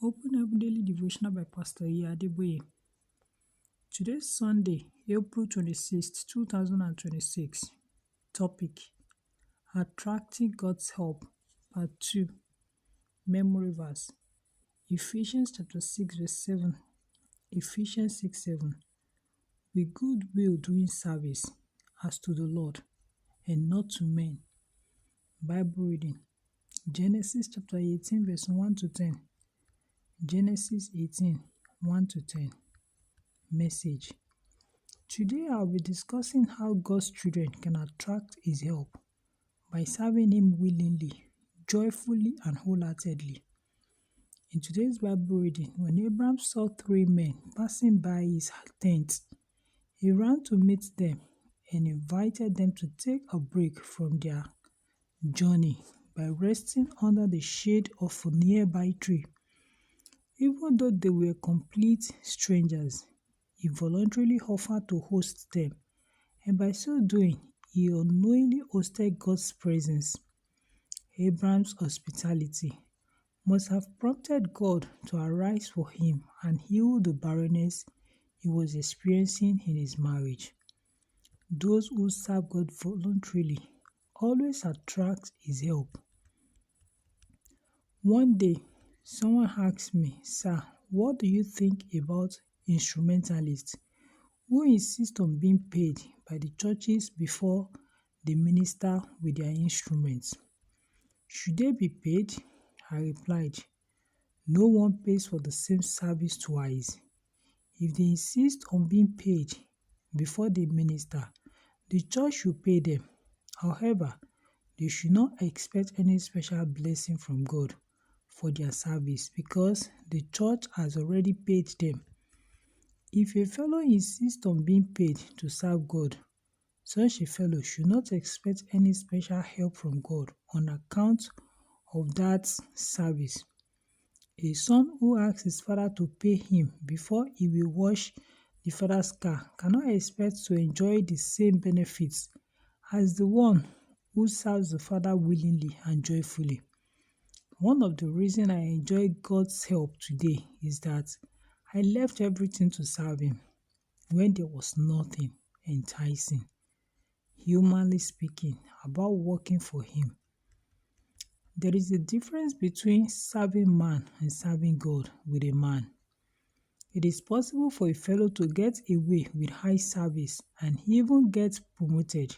Open Heaven Daily Devotional by Pastor Adeboye. Today's Sunday, April 26th, 2026. Topic: Attracting God's Help. Part 2. Memory Verse. Ephesians chapter 6 verse 7. Ephesians 6:7. With good will doing service, as to the Lord, and not to men. Bible reading. Genesis chapter 18 verse 1 to 10. Genesis 18, 1 to 10. Message. Today I'll be discussing how God's children can attract His help by serving Him willingly, joyfully, and wholeheartedly. In today's Bible reading, when Abraham saw three men passing by his tent, he ran to meet them and invited them to take a break from their journey by resting under the shade of a nearby tree. Even though they were complete strangers, he voluntarily offered to host them, and by so doing, he unknowingly hosted God's presence. Abraham's hospitality must have prompted God to arise for him and heal the barrenness he was experiencing in his marriage. Those who serve God voluntarily always attract His help. One day, someone asked me, "Sir, what do you think about instrumentalists who insist on being paid by the churches before they minister with their instruments? Should they be paid?" I replied, "No one pays for the same service twice. If they insist on being paid before they minister, the church should pay them. However, they should not expect any special blessing from God for their service because the church has already paid them. If a fellow insists on being paid to serve God, such a fellow should not expect any special help from God on account of that service. A son who asks his father to pay him before he will wash the father's car cannot expect to enjoy the same benefits as the one who serves the father willingly and joyfully. One of the reasons I enjoy God's help today is that I left everything to serve Him when there was nothing enticing, humanly speaking, about working for Him. There is a difference between serving man and serving God with a man. It is possible for a fellow to get away with high service and even get promoted,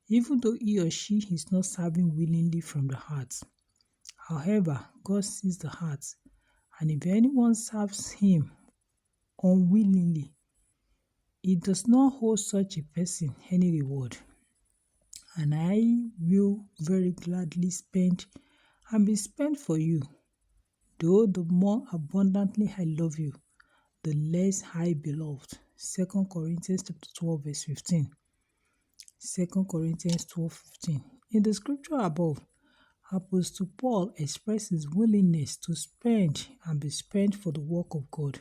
even though he or she is not serving willingly from the heart. However, God sees the heart, and if anyone serves Him unwillingly, He does not owe such a person any reward. And I will very gladly spend and be spent for you, though the more abundantly I love you, the less I beloved. 2 Corinthians chapter 12 verse 15. 2 Corinthians 12:15. In the scripture above, Apostle Paul expressed his willingness to spend and be spent for the work of God,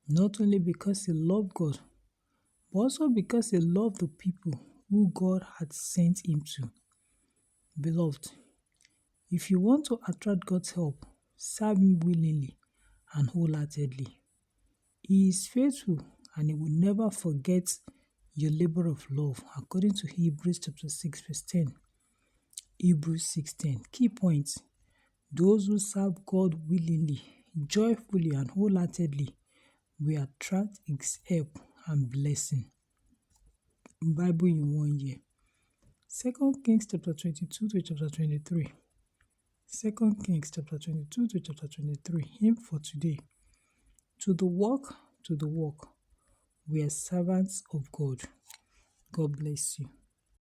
not only because he loved God, but also because he loved the people who God had sent him to. Beloved, if you want to attract God's help, serve Him willingly and wholeheartedly. He is faithful and He will never forget your labor of love, according to Hebrews chapter 6 verse 10. Hebrews 6:10. Key points. Those who serve God willingly, joyfully, and wholeheartedly will attract His help and blessing. Bible in 1 year. 2 Kings chapter 22 to chapter 23. 2 Kings chapter 22 to chapter 23. Hymn for today. To the work, we are servants of God. God bless you.